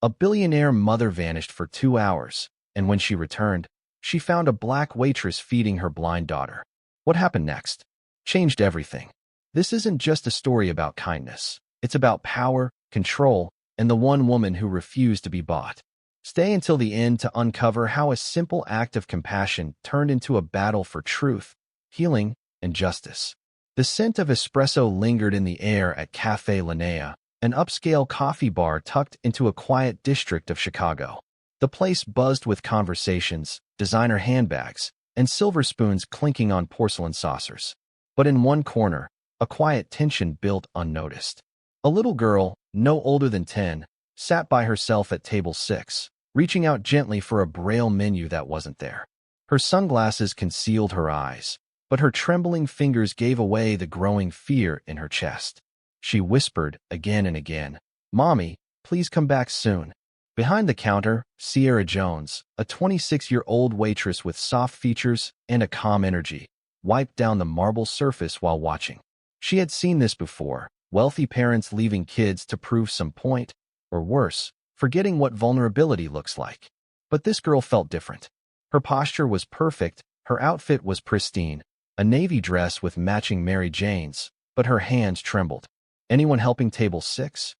A billionaire mother vanished for 2 hours, and when she returned, she found a black waitress feeding her blind daughter. What happened next? Changed everything. This isn't just a story about kindness. It's about power, control, and the one woman who refused to be bought. Stay until the end to uncover how a simple act of compassion turned into a battle for truth, healing, and justice. The scent of espresso lingered in the air at Café Linnea, an upscale coffee bar tucked into a quiet district of Chicago. The place buzzed with conversations, designer handbags, and silver spoons clinking on porcelain saucers. But in one corner, a quiet tension built unnoticed. A little girl, no older than 10, sat by herself at table 6, reaching out gently for a Braille menu that wasn't there. Her sunglasses concealed her eyes, but her trembling fingers gave away the growing fear in her chest. She whispered again and again, "Mommy, please come back soon." Behind the counter, Sierra Jones, a 26-year-old waitress with soft features and a calm energy, wiped down the marble surface while watching. She had seen this before, wealthy parents leaving kids to prove some point, or worse, forgetting what vulnerability looks like. But this girl felt different. Her posture was perfect, her outfit was pristine, a navy dress with matching Mary Janes, but her hands trembled. "Anyone helping table 6?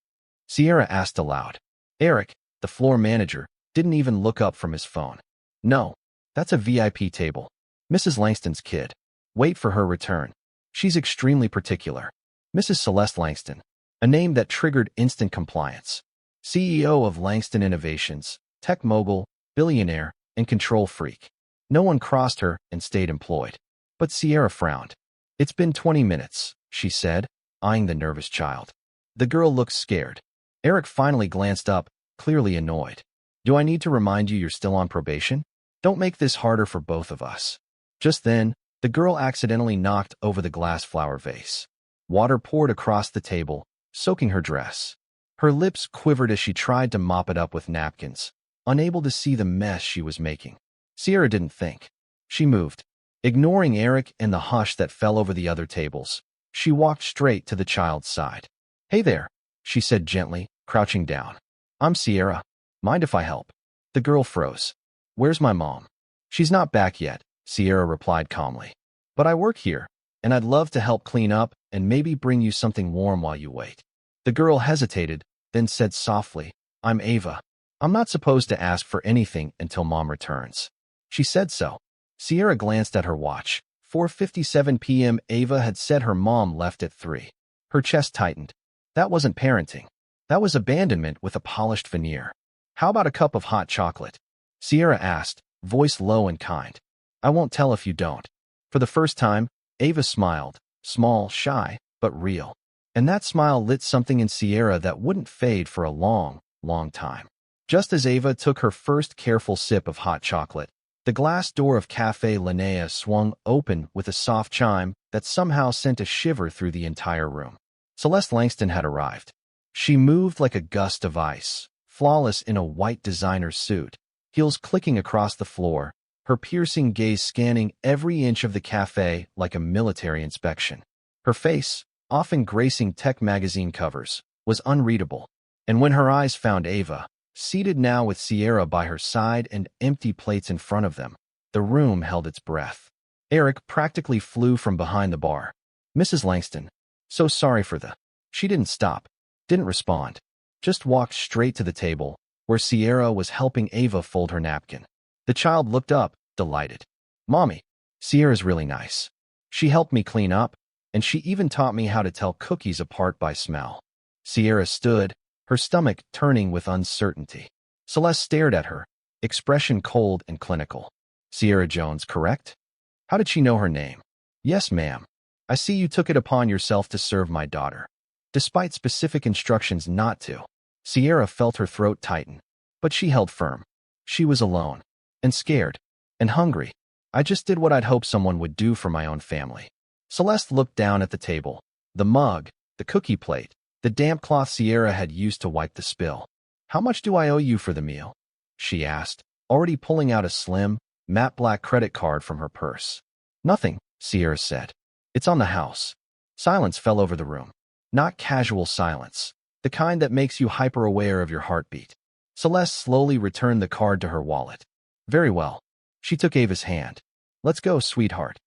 Sierra asked aloud. Eric, the floor manager, didn't even look up from his phone. "No, that's a VIP table. Mrs. Langston's kid. Wait for her return. She's extremely particular." Mrs. Celeste Langston, a name that triggered instant compliance. CEO of Langston Innovations, tech mogul, billionaire, and control freak. No one crossed her and stayed employed. But Sierra frowned. "It's been 20 minutes, she said, eyeing the nervous child. The girl looked scared. Eric finally glanced up, clearly annoyed. "Do I need to remind you you're still on probation? Don't make this harder for both of us." Just then, the girl accidentally knocked over the glass flower vase. Water poured across the table, soaking her dress. Her lips quivered as she tried to mop it up with napkins, unable to see the mess she was making. Sierra didn't think. She moved. Ignoring Eric and the hush that fell over the other tables, she walked straight to the child's side. "Hey there," she said gently, crouching down. "I'm Sierra. Mind if I help?" The girl froze. "Where's my mom?" "She's not back yet," Sierra replied calmly. "But I work here, and I'd love to help clean up and maybe bring you something warm while you wait." The girl hesitated, then said softly, "I'm Ava. I'm not supposed to ask for anything until Mom returns." She said so. Sierra glanced at her watch. 4:57 p.m. Ava had said her mom left at 3. Her chest tightened. That wasn't parenting. That was abandonment with a polished veneer. "How about a cup of hot chocolate?" Sierra asked, voice low and kind. "I won't tell if you don't." For the first time, Ava smiled, small, shy, but real. And that smile lit something in Sierra that wouldn't fade for a long, long time. Just as Ava took her first careful sip of hot chocolate, the glass door of Café Linnea swung open with a soft chime that somehow sent a shiver through the entire room. Celeste Langston had arrived. She moved like a gust of ice, flawless in a white designer suit, heels clicking across the floor, her piercing gaze scanning every inch of the cafe like a military inspection. Her face, often gracing tech magazine covers, was unreadable, and when her eyes found Ava, seated now with Sierra by her side and empty plates in front of them, the room held its breath. Eric practically flew from behind the bar. "Mrs. Langston, so sorry for the..." She didn't stop, didn't respond, just walked straight to the table, where Sierra was helping Ava fold her napkin. The child looked up, delighted. "Mommy, Sierra's really nice. She helped me clean up, and she even taught me how to tell cookies apart by smell." Sierra stood, her stomach turning with uncertainty. Celeste stared at her, expression cold and clinical. "Sierra Jones, correct? How did she know her name?" "Yes, ma'am. I see you took it upon yourself to serve my daughter, despite specific instructions not to." Sierra felt her throat tighten, but she held firm. She was alone, and scared, and hungry. "I just did what I'd hoped someone would do for my own family." Celeste looked down at the table, the mug, the cookie plate, the damp cloth Sierra had used to wipe the spill. "How much do I owe you for the meal?" she asked, already pulling out a slim, matte black credit card from her purse. "Nothing," Sierra said. "It's on the house." Silence fell over the room. Not casual silence, the kind that makes you hyper-aware of your heartbeat. Celeste slowly returned the card to her wallet. Very well. She took Ava's hand. Let's go, sweetheart.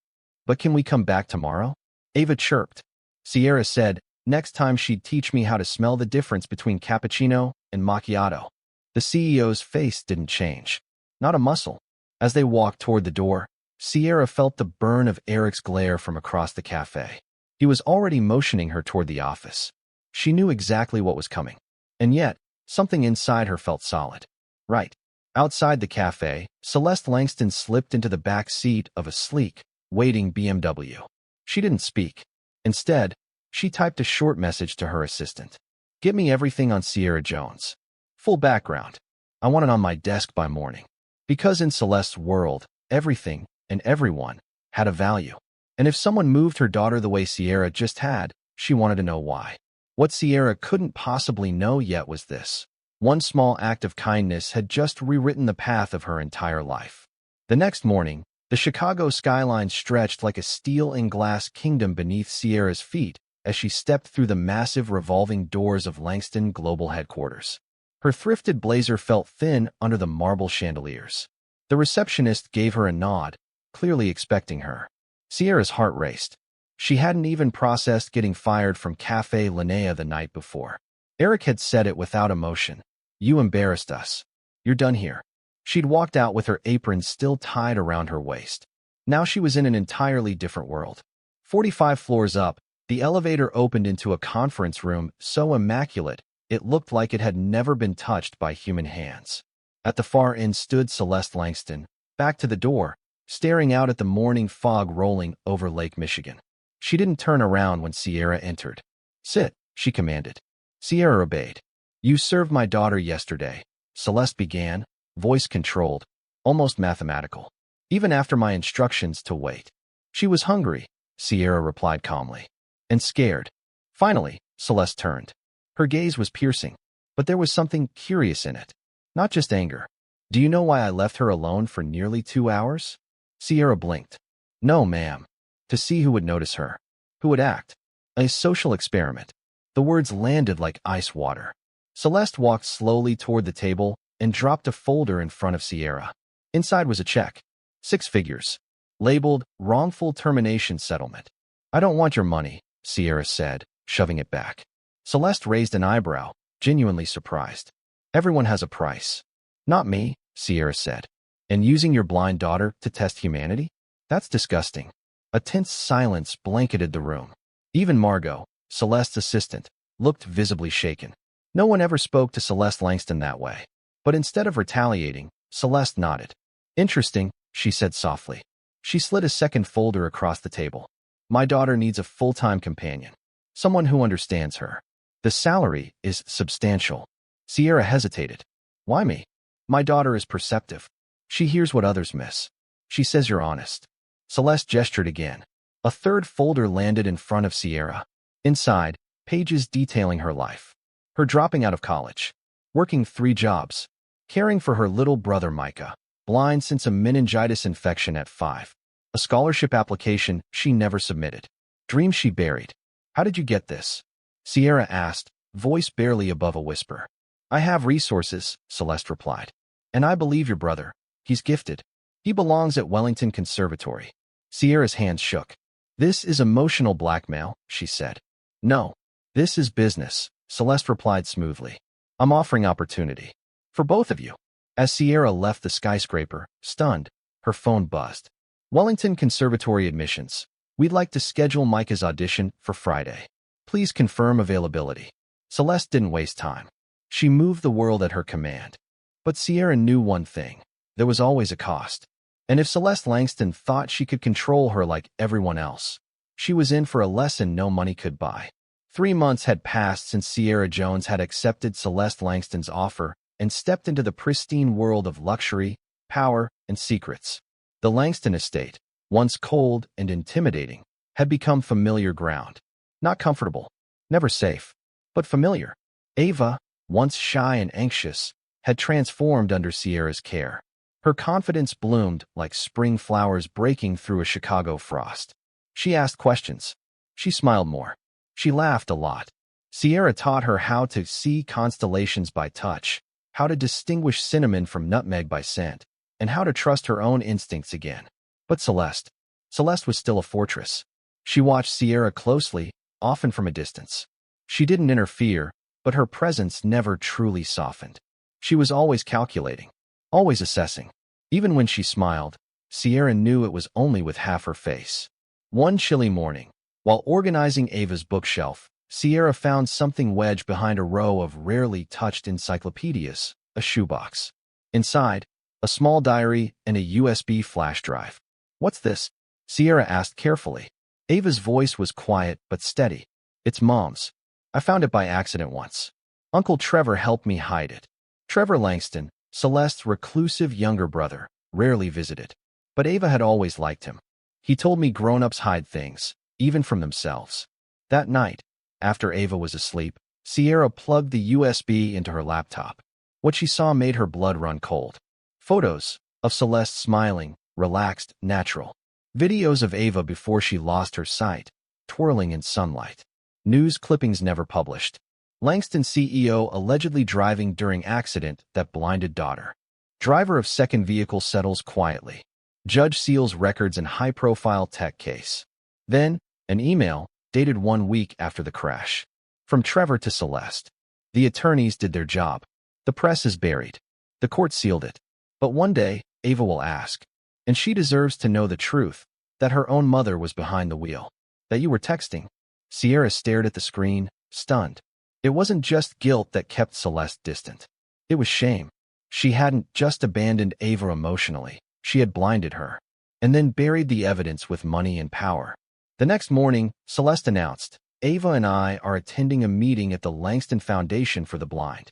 But can we come back tomorrow? Ava chirped. Sierra said next time she'd teach me how to smell the difference between cappuccino and macchiato. The CEO's face didn't change. Not a muscle. As they walked toward the door, Sierra felt the burn of Eric's glare from across the cafe. He was already motioning her toward the office. She knew exactly what was coming. And yet, something inside her felt solid. Right. Outside the cafe, Celeste Langston slipped into the back seat of a sleek, waiting BMW. She didn't speak. Instead, she typed a short message to her assistant. Get me everything on Sierra Jones. Full background. I want it on my desk by morning. Because in Celeste's world, everything and everyone had a value. And if someone moved her daughter the way Sierra just had, she wanted to know why. What Sierra couldn't possibly know yet was this. One small act of kindness had just rewritten the path of her entire life. The next morning, the Chicago skyline stretched like a steel and glass kingdom beneath Sierra's feet as she stepped through the massive revolving doors of Langston Global Headquarters. Her thrifted blazer felt thin under the marble chandeliers. The receptionist gave her a nod, clearly expecting her. Sierra's heart raced. She hadn't even processed getting fired from Café Linnea the night before. Eric had said it without emotion. You embarrassed us. You're done here. She'd walked out with her apron still tied around her waist. Now she was in an entirely different world. 45 floors up, the elevator opened into a conference room so immaculate it looked like it had never been touched by human hands. At the far end stood Celeste Langston, back to the door, staring out at the morning fog rolling over Lake Michigan. She didn't turn around when Sierra entered. Sit, she commanded. Sierra obeyed. You served my daughter yesterday, Celeste began, voice controlled, almost mathematical. Even after my instructions to wait. She was hungry, Sierra replied calmly. And scared. Finally, Celeste turned. Her gaze was piercing, but there was something curious in it. Not just anger. Do you know why I left her alone for nearly 2 hours? Sierra blinked. No, ma'am. To see who would notice her. Who would act. A social experiment. The words landed like ice water. Celeste walked slowly toward the table and dropped a folder in front of Sierra. Inside was a check. 6 figures. Labeled, wrongful termination settlement. I don't want your money, Sierra said, shoving it back. Celeste raised an eyebrow, genuinely surprised. Everyone has a price. Not me, Sierra said. And using your blind daughter to test humanity? That's disgusting. A tense silence blanketed the room. Even Margot, Celeste's assistant, looked visibly shaken. No one ever spoke to Celeste Langston that way. But instead of retaliating, Celeste nodded. Interesting, she said softly. She slid a second folder across the table. My daughter needs a full-time companion. Someone who understands her. The salary is substantial. Sierra hesitated. Why me? My daughter is perceptive. She hears what others miss. She says you're honest. Celeste gestured again. A third folder landed in front of Sierra. Inside, pages detailing her life. Her dropping out of college. Working 3 jobs. Caring for her little brother Micah. Blind since a meningitis infection at 5. A scholarship application she never submitted. Dreams she buried. How did you get this? Sierra asked, voice barely above a whisper. I have resources, Celeste replied. And I believe your brother. He's gifted. He belongs at Wellington Conservatory. Sierra's hands shook. This is emotional blackmail, she said. No. This is business, Celeste replied smoothly. I'm offering opportunity. For both of you. As Sierra left the skyscraper, stunned, her phone buzzed. Wellington Conservatory admissions. We'd like to schedule Micah's audition for Friday. Please confirm availability. Celeste didn't waste time. She moved the world at her command. But Sierra knew one thing. There was always a cost. And if Celeste Langston thought she could control her like everyone else, she was in for a lesson no money could buy. 3 months had passed since Sierra Jones had accepted Celeste Langston's offer and stepped into the pristine world of luxury, power, and secrets. The Langston estate, once cold and intimidating, had become familiar ground. Not comfortable, never safe, but familiar. Ava, once shy and anxious, had transformed under Sierra's care. Her confidence bloomed like spring flowers breaking through a Chicago frost. She asked questions. She smiled more. She laughed a lot. Sierra taught her how to see constellations by touch, how to distinguish cinnamon from nutmeg by scent, and how to trust her own instincts again. But Celeste was still a fortress. She watched Sierra closely, often from a distance. She didn't interfere, but her presence never truly softened. She was always calculating, always assessing. Even when she smiled, Sierra knew it was only with half her face. One chilly morning, while organizing Ava's bookshelf, Sierra found something wedged behind a row of rarely touched encyclopedias, a shoebox. Inside, a small diary and a USB flash drive. "What's this?" Sierra asked carefully. Ava's voice was quiet but steady. "It's Mom's. I found it by accident once. Uncle Trevor helped me hide it." Trevor Langston, Celeste's reclusive younger brother, rarely visited. But Ava had always liked him. "He told me grown-ups hide things, even from themselves." That night, after Ava was asleep, Sierra plugged the USB into her laptop. What she saw made her blood run cold. Photos of Celeste smiling, relaxed, natural. Videos of Ava before she lost her sight, twirling in sunlight. News clippings never published. Langston CEO allegedly driving during accident that blinded daughter. Driver of second vehicle settles quietly. Judge seals records in high-profile tech case. Then, an email, dated 1 week after the crash. From Trevor to Celeste. The attorneys did their job. The press is buried. The court sealed it. But one day, Ava will ask. And she deserves to know the truth, that her own mother was behind the wheel. That you were texting. Sierra stared at the screen, stunned. It wasn't just guilt that kept Celeste distant. It was shame. She hadn't just abandoned Ava emotionally. She had blinded her. And then buried the evidence with money and power. The next morning, Celeste announced, "Ava and I are attending a meeting at the Langston Foundation for the Blind."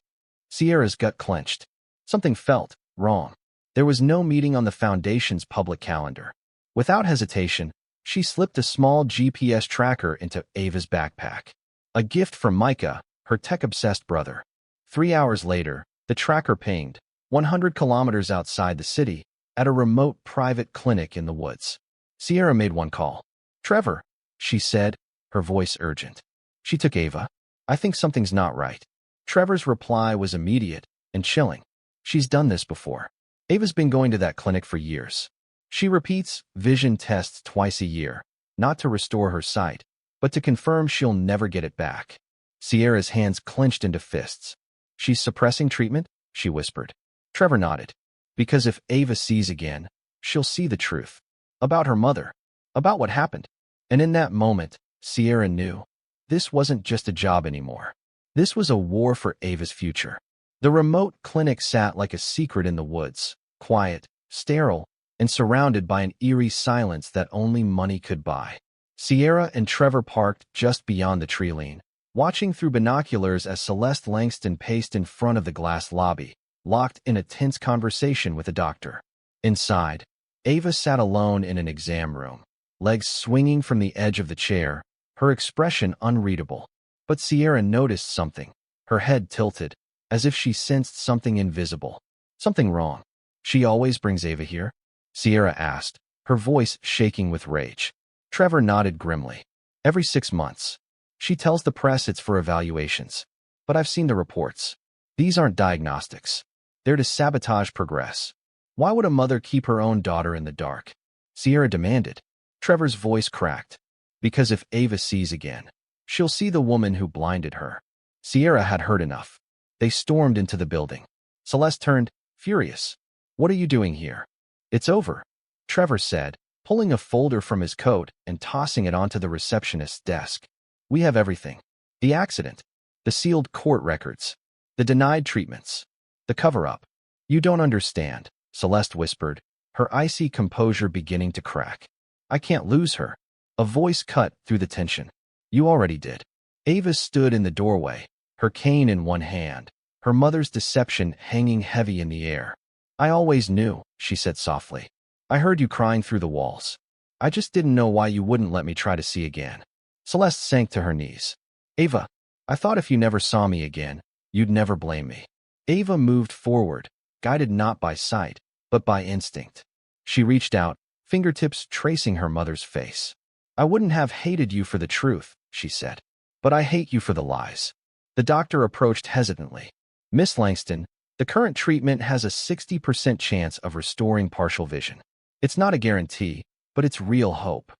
Sierra's gut clenched. Something felt wrong. There was no meeting on the foundation's public calendar. Without hesitation, she slipped a small GPS tracker into Ava's backpack. A gift from Micah, her tech-obsessed brother. 3 hours later, the tracker pinged, 100 kilometers outside the city, at a remote private clinic in the woods. Sierra made one call. "Trevor," she said, her voice urgent. She took Ava. "I think something's not right." Trevor's reply was immediate and chilling. "She's done this before. Ava's been going to that clinic for years. She repeats vision tests twice a year, not to restore her sight, but to confirm she'll never get it back." Sierra's hands clenched into fists. "She's suppressing treatment?" she whispered. Trevor nodded. "Because if Ava sees again, she'll see the truth. About her mother. About what happened." And in that moment, Sierra knew. This wasn't just a job anymore. This was a war for Ava's future. The remote clinic sat like a secret in the woods, quiet, sterile, and surrounded by an eerie silence that only money could buy. Sierra and Trevor parked just beyond the tree line, watching through binoculars as Celeste Langston paced in front of the glass lobby, locked in a tense conversation with a doctor. Inside, Ava sat alone in an exam room, legs swinging from the edge of the chair, her expression unreadable. But Sierra noticed something, her head tilted, as if she sensed something invisible. Something wrong. "She always brings Ava here?" Sierra asked, her voice shaking with rage. Trevor nodded grimly. "Every 6 months. She tells the press it's for evaluations. But I've seen the reports. These aren't diagnostics. They're to sabotage progress. Why would a mother keep her own daughter in the dark?" Sierra demanded. Trevor's voice cracked. "Because if Ava sees again, she'll see the woman who blinded her." Sierra had heard enough. They stormed into the building. Celeste turned, furious. "What are you doing here?" "It's over," Trevor said, pulling a folder from his coat and tossing it onto the receptionist's desk. "We have everything. The accident, the sealed court records, the denied treatments, the cover-up." "You don't understand," Celeste whispered, her icy composure beginning to crack. "I can't lose her." A voice cut through the tension. "You already did." Ava stood in the doorway, her cane in one hand, her mother's deception hanging heavy in the air. "I always knew," she said softly. "I heard you crying through the walls. I just didn't know why you wouldn't let me try to see again." Celeste sank to her knees. "Ava, I thought if you never saw me again, you'd never blame me." Ava moved forward, guided not by sight, but by instinct. She reached out, fingertips tracing her mother's face. "I wouldn't have hated you for the truth," she said. "But I hate you for the lies." The doctor approached hesitantly. "Miss Langston, The current treatment has a 60% chance of restoring partial vision. It's not a guarantee, but it's real hope.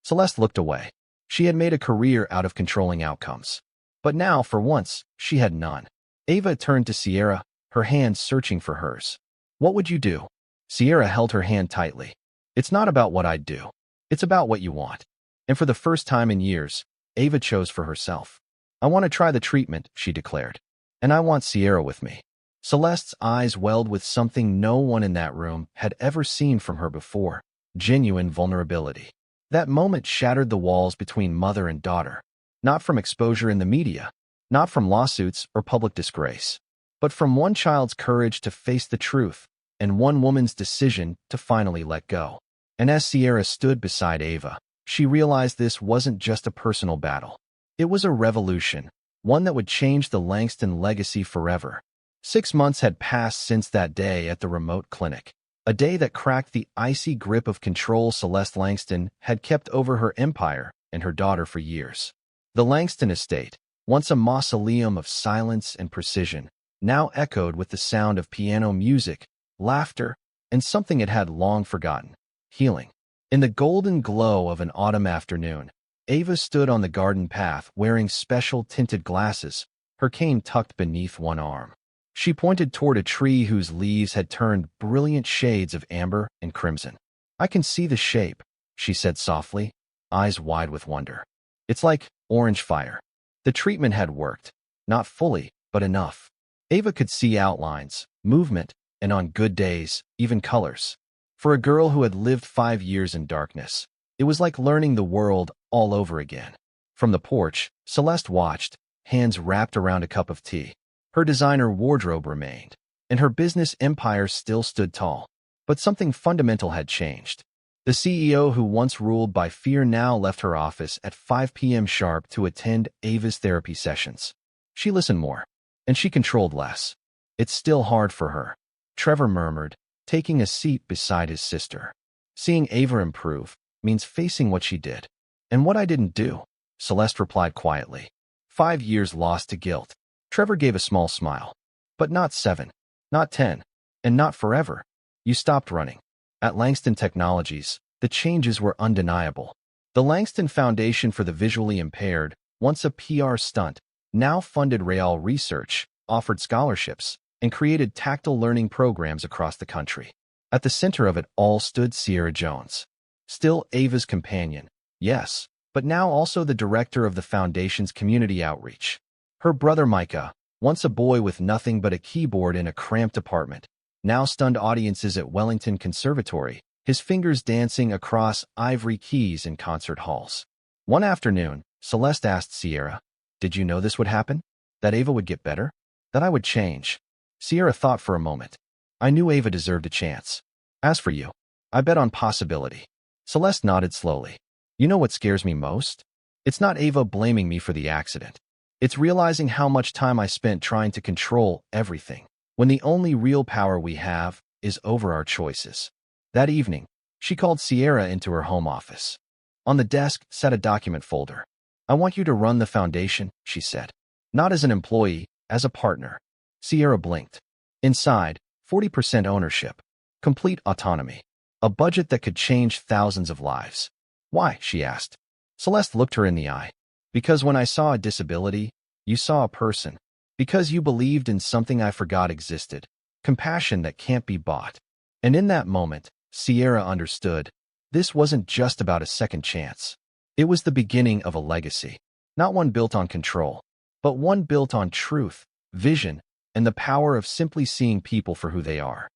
Celeste looked away. She had made a career out of controlling outcomes. But now, for once, she had none. Ava turned to Sierra, her hand searching for hers. What would you do? Sierra held her hand tightly. It's not about what I'd do. It's about what you want. And for the first time in years, Ava chose for herself. I want to try the treatment, she declared. And I want Sierra with me. Celeste's eyes welled with something no one in that room had ever seen from her before: genuine vulnerability. That moment shattered the walls between mother and daughter, not from exposure in the media, not from lawsuits or public disgrace, but from one child's courage to face the truth and one woman's decision to finally let go. And as Sierra stood beside Ava, she realized this wasn't just a personal battle. It was a revolution, one that would change the Langston legacy forever. 6 months had passed since that day at the remote clinic, a day that cracked the icy grip of control Celeste Langston had kept over her empire and her daughter for years. The Langston estate, once a mausoleum of silence and precision, now echoed with the sound of piano music, laughter, and something it had long forgotten: healing. In the golden glow of an autumn afternoon, Ava stood on the garden path wearing special tinted glasses, her cane tucked beneath one arm. She pointed toward a tree whose leaves had turned brilliant shades of amber and crimson. I can see the shape, she said softly, eyes wide with wonder. It's like orange fire. The treatment had worked, not fully, but enough. Ava could see outlines, movement, and on good days, even colors. For a girl who had lived 5 years in darkness, it was like learning the world all over again. From the porch, Celeste watched, hands wrapped around a cup of tea. Her designer wardrobe remained, and her business empire still stood tall. But something fundamental had changed. The CEO who once ruled by fear now left her office at 5 p.m. sharp to attend Ava's therapy sessions. She listened more, and she controlled less. It's still hard for her, Trevor murmured, taking a seat beside his sister. Seeing Ava improve means facing what she did. And what I didn't do, Celeste replied quietly. 5 years lost to guilt. Trevor gave a small smile. But not 7, not 10, and not forever. You stopped running. At Langston Technologies, the changes were undeniable. The Langston Foundation for the Visually Impaired, once a PR stunt, now funded real research, offered scholarships, and created tactile learning programs across the country. At the center of it all stood Sierra Jones. Still Ava's companion, yes, but now also the director of the foundation's community outreach. Her brother Micah, once a boy with nothing but a keyboard in a cramped apartment, now stunned audiences at Wellington Conservatory, his fingers dancing across ivory keys in concert halls. One afternoon, Celeste asked Sierra, "Did you know this would happen? That Ava would get better? That I would change?" Sierra thought for a moment. "I knew Ava deserved a chance. As for you, I bet on possibility." Celeste nodded slowly. "You know what scares me most? It's not Ava blaming me for the accident. It's realizing how much time I spent trying to control everything, when the only real power we have is over our choices." That evening, she called Sierra into her home office. On the desk sat a document folder. "I want you to run the foundation," she said. "Not as an employee, as a partner." Sierra blinked. Inside, 40% ownership, complete autonomy, a budget that could change thousands of lives. "Why?" she asked. Celeste looked her in the eye. "Because when I saw a disability, you saw a person. Because you believed in something I forgot existed, compassion that can't be bought." And in that moment, Sierra understood. This wasn't just about a second chance. It was the beginning of a legacy. Not one built on control, but one built on truth, vision, and the power of simply seeing people for who they are.